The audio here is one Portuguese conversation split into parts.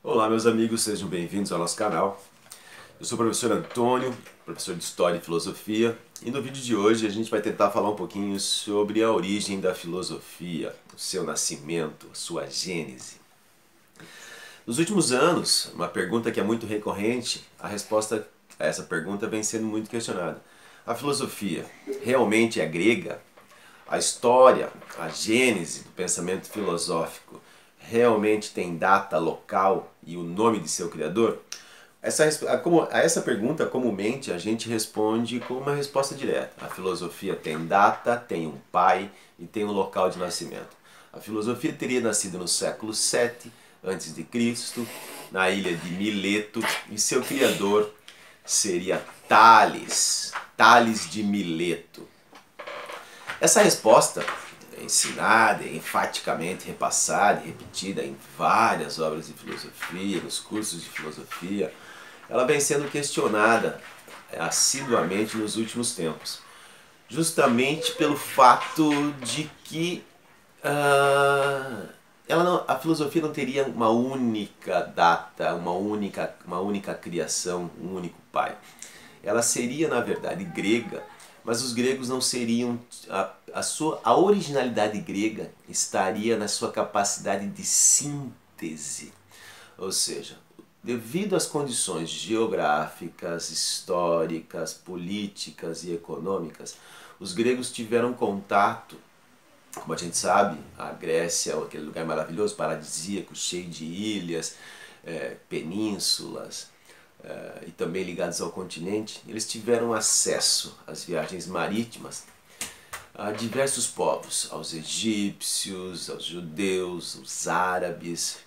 Olá, meus amigos, sejam bem-vindos ao nosso canal. Eu sou o professor Antônio, professor de História e Filosofia, e no vídeo de hoje a gente vai tentar falar um pouquinho sobre a origem da filosofia, o seu nascimento, a sua gênese. Nos últimos anos, uma pergunta que é muito recorrente, a resposta a essa pergunta vem sendo muito questionada. A filosofia realmente é grega? A história, a gênese do pensamento filosófico realmente tem data, local e o nome de seu criador? A essa pergunta, comumente, a gente responde com uma resposta direta. A filosofia tem data, tem um pai e tem um local de nascimento. A filosofia teria nascido no século VII a.C., na ilha de Mileto, e seu criador seria Tales, Tales de Mileto. Essa resposta é ensinada, é enfaticamente repassada e repetida em várias obras de filosofia, nos cursos de filosofia. Ela vem sendo questionada assiduamente nos últimos tempos, justamente pelo fato de que a filosofia não teria uma única data, uma única criação, um único pai. Ela seria, na verdade, grega, mas os gregos não seriam. A originalidade grega estaria na sua capacidade de síntese. Ou seja, devido às condições geográficas, históricas, políticas e econômicas, os gregos tiveram contato. Como a gente sabe, a Grécia é aquele lugar maravilhoso, paradisíaco, cheio de ilhas, penínsulas, e também ligados ao continente. Eles tiveram acesso às viagens marítimas a diversos povos, aos egípcios, aos judeus, aos árabes.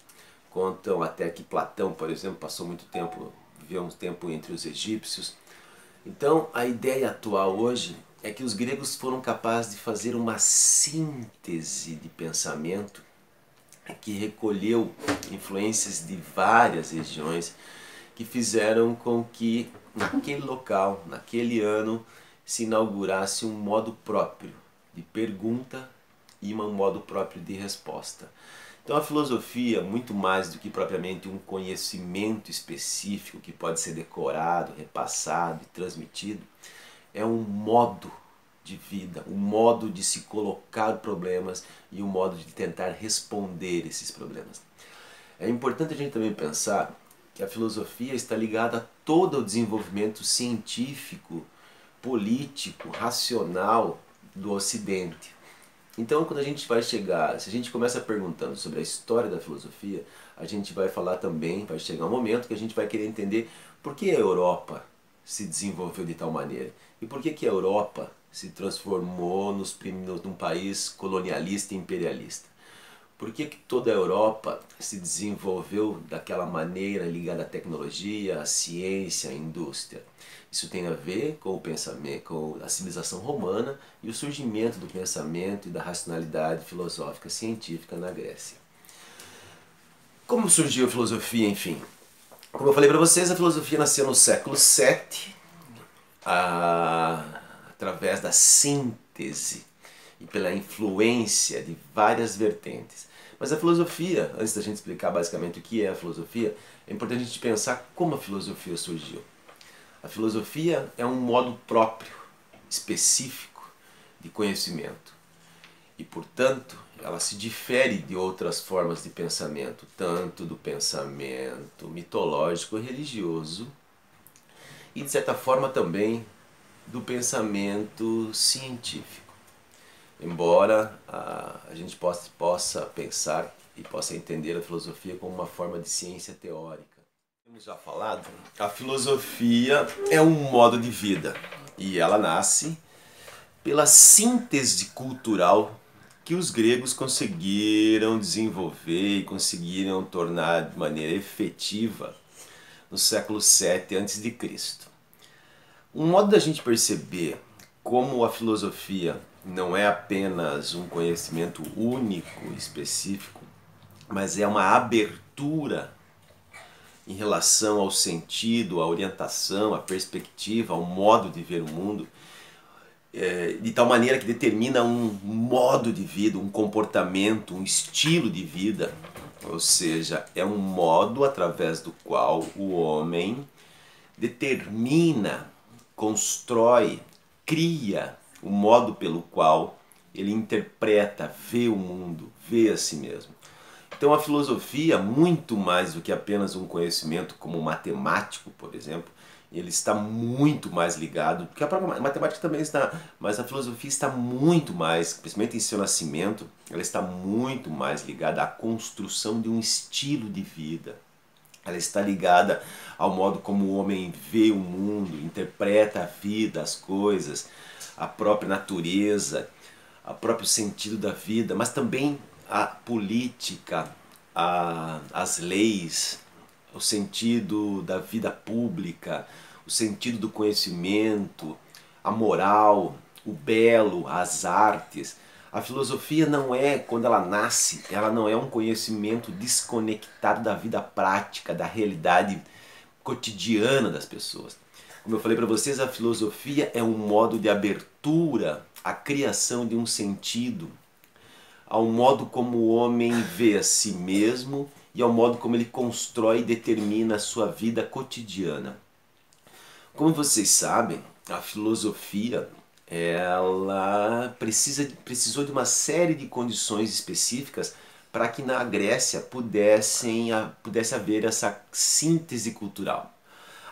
Contam até que Platão, por exemplo, passou muito tempo, viveu um tempo entre os egípcios. Então, a ideia atual hoje é que os gregos foram capazes de fazer uma síntese de pensamento que recolheu influências de várias regiões que fizeram com que naquele local, naquele ano, se inaugurasse um modo próprio de pergunta e um modo próprio de resposta. Então a filosofia, muito mais do que propriamente um conhecimento específico que pode ser decorado, repassado e transmitido, é um modo de vida, um modo de se colocar problemas e um modo de tentar responder esses problemas. É importante a gente também pensar que a filosofia está ligada a todo o desenvolvimento científico, político, racional do Ocidente. Então, quando a gente vai chegar, se a gente começa perguntando sobre a história da filosofia, a gente vai falar também, vai chegar um momento que a gente vai querer entender por que a Europa se desenvolveu de tal maneira e por que a Europa se transformou num país colonialista e imperialista. Por que toda a Europa se desenvolveu daquela maneira ligada à tecnologia, à ciência, à indústria? Isso tem a ver com o pensamento, com a civilização romana e o surgimento do pensamento e da racionalidade filosófica científica na Grécia. Como surgiu a filosofia, enfim? Como eu falei para vocês, a filosofia nasceu no século VII, através da síntese e pela influência de várias vertentes. Mas a filosofia, antes da gente explicar basicamente o que é a filosofia, é importante a gente pensar como a filosofia surgiu. A filosofia é um modo próprio, específico de conhecimento e, portanto, ela se difere de outras formas de pensamento, tanto do pensamento mitológico e religioso e, de certa forma, também do pensamento científico. Embora a gente possa pensar e possa entender a filosofia como uma forma de ciência teórica. Como já falado, a filosofia é um modo de vida e ela nasce pela síntese cultural que os gregos conseguiram desenvolver e conseguiram tornar de maneira efetiva no século VII a.C. Um modo da gente perceber como a filosofia não é apenas um conhecimento único, específico, mas é uma abertura em relação ao sentido, à orientação, à perspectiva, ao modo de ver o mundo, de tal maneira que determina um modo de vida, um comportamento, um estilo de vida Ou seja, é um modo através do qual o homem determina, constrói, cria o modo pelo qual ele interpreta, vê o mundo, vê a si mesmo. Então a filosofia, muito mais do que apenas um conhecimento como matemático, por exemplo, ele está muito mais ligado, porque a própria matemática também está, mas a filosofia está muito mais, principalmente em seu nascimento, ela está muito mais ligada à construção de um estilo de vida. Ela está ligada ao modo como o homem vê o mundo, interpreta a vida, as coisas, a própria natureza, o próprio sentido da vida, mas também a política, as leis, o sentido da vida pública, o sentido do conhecimento, a moral, o belo, as artes. A filosofia não é, quando ela nasce, ela não é um conhecimento desconectado da vida prática, da realidade cotidiana das pessoas. Como eu falei para vocês, a filosofia é um modo de abertura à criação de um sentido, ao modo como o homem vê a si mesmo e ao modo como ele constrói e determina a sua vida cotidiana. Como vocês sabem, a filosofia ela precisou de uma série de condições específicas para que na Grécia pudesse haver essa síntese cultural.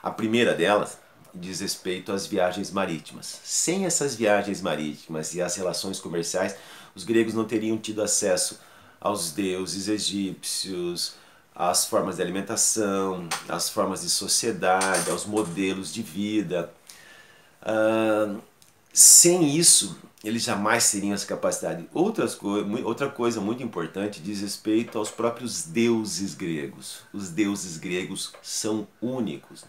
A primeira delas diz respeito às viagens marítimas. Sem essas viagens marítimas e as relações comerciais, os gregos não teriam tido acesso aos deuses egípcios, às formas de alimentação, às formas de sociedade, aos modelos de vida. Sem isso, eles jamais teriam essa capacidade. Outra coisa muito importante diz respeito aos próprios deuses gregos. Os deuses gregos são únicos.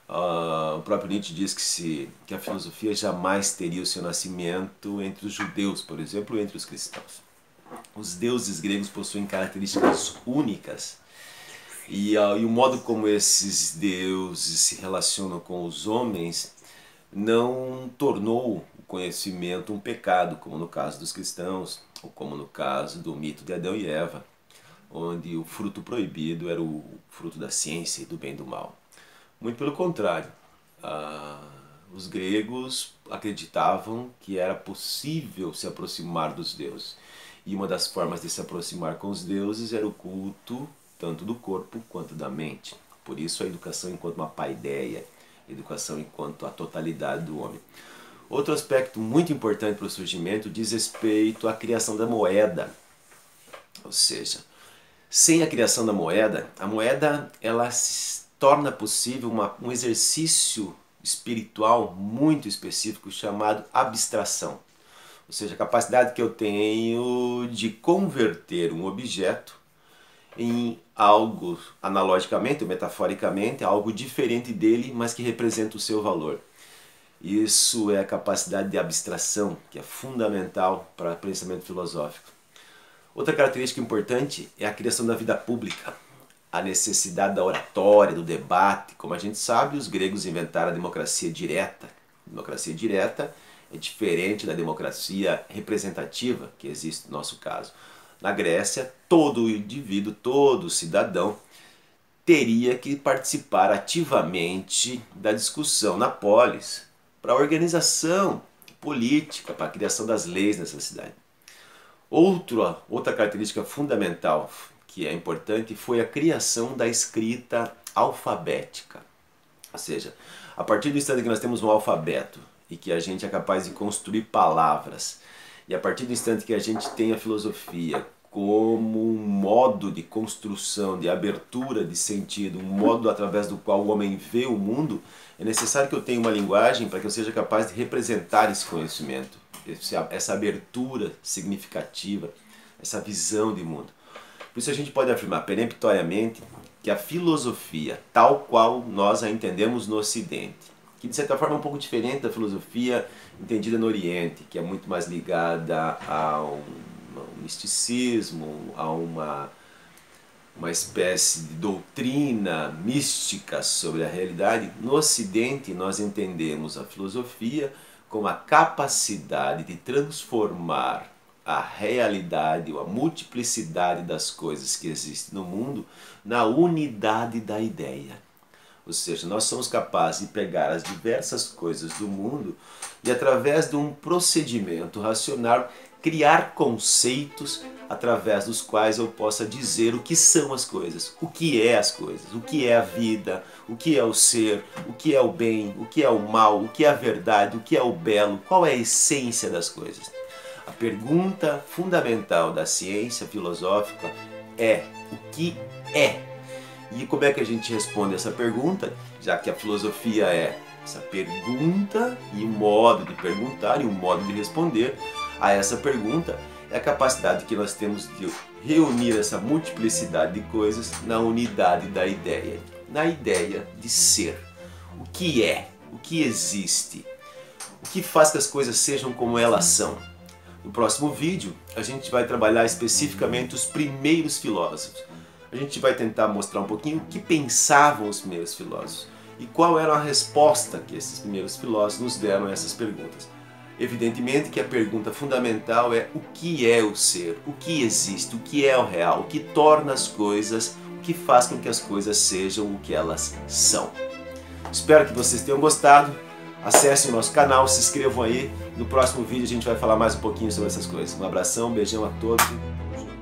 O próprio Nietzsche diz que a filosofia jamais teria o seu nascimento entre os judeus, por exemplo, ou entre os cristãos. Os deuses gregos possuem características únicas e o modo como esses deuses se relacionam com os homens não tornou o conhecimento um pecado, como no caso dos cristãos, ou como no caso do mito de Adão e Eva, onde o fruto proibido era o fruto da ciência e do bem e do mal. Muito pelo contrário, os gregos acreditavam que era possível se aproximar dos deuses. E uma das formas de se aproximar com os deuses era o culto tanto do corpo quanto da mente. Por isso a educação enquanto uma paideia, a educação enquanto a totalidade do homem. Outro aspecto muito importante para o surgimento diz respeito à criação da moeda. Ou seja, sem a criação da moeda, a moeda ela torna possível um exercício espiritual muito específico chamado abstração. Ou seja, a capacidade que eu tenho de converter um objeto em algo, analogicamente ou metaforicamente, algo diferente dele, mas que representa o seu valor. Isso é a capacidade de abstração, que é fundamental para o pensamento filosófico. Outra característica importante é a criação da vida pública. A necessidade da oratória, do debate. Como a gente sabe, os gregos inventaram a democracia direta. A democracia direta é diferente da democracia representativa que existe no nosso caso. Na Grécia, todo indivíduo, todo cidadão teria que participar ativamente da discussão na polis para a organização política, para a criação das leis nessa cidade. Outra característica fundamental que é importante foi a criação da escrita alfabética. Ou seja, a partir do instante que nós temos um alfabeto e que a gente é capaz de construir palavras, e a partir do instante que a gente tem a filosofia como um modo de construção, de abertura de sentido, um modo através do qual o homem vê o mundo, é necessário que eu tenha uma linguagem para que eu seja capaz de representar esse conhecimento, essa abertura significativa, essa visão de mundo. Por isso a gente pode afirmar peremptoriamente que a filosofia, tal qual nós a entendemos no Ocidente, que de certa forma é um pouco diferente da filosofia entendida no Oriente, que é muito mais ligada ao misticismo, a uma espécie de doutrina mística sobre a realidade. No Ocidente nós entendemos a filosofia como a capacidade de transformar a realidade ou a multiplicidade das coisas que existem no mundo na unidade da ideia. Ou seja, nós somos capazes de pegar as diversas coisas do mundo e, através de um procedimento racional, criar conceitos através dos quais eu possa dizer o que são as coisas, o que é as coisas, o que é a vida, o que é o ser, o que é o bem, o que é o mal, o que é a verdade, o que é o belo, qual é a essência das coisas. A pergunta fundamental da ciência filosófica é: o que é? E como é que a gente responde essa pergunta? Já que a filosofia é essa pergunta e um modo de perguntar e um modo de responder a essa pergunta, é a capacidade que nós temos de reunir essa multiplicidade de coisas na unidade da ideia, na ideia de ser. O que é? O que existe? O que faz que as coisas sejam como elas são? No próximo vídeo, a gente vai trabalhar especificamente os primeiros filósofos. A gente vai tentar mostrar um pouquinho o que pensavam os primeiros filósofos e qual era a resposta que esses primeiros filósofos nos deram a essas perguntas. Evidentemente que a pergunta fundamental é: o que é o ser? O que existe? O que é o real? O que torna as coisas? O que faz com que as coisas sejam o que elas são? Espero que vocês tenham gostado. Acessem o nosso canal, se inscrevam aí. No próximo vídeo a gente vai falar mais um pouquinho sobre essas coisas. Um abração, um beijão a todos e tamo junto.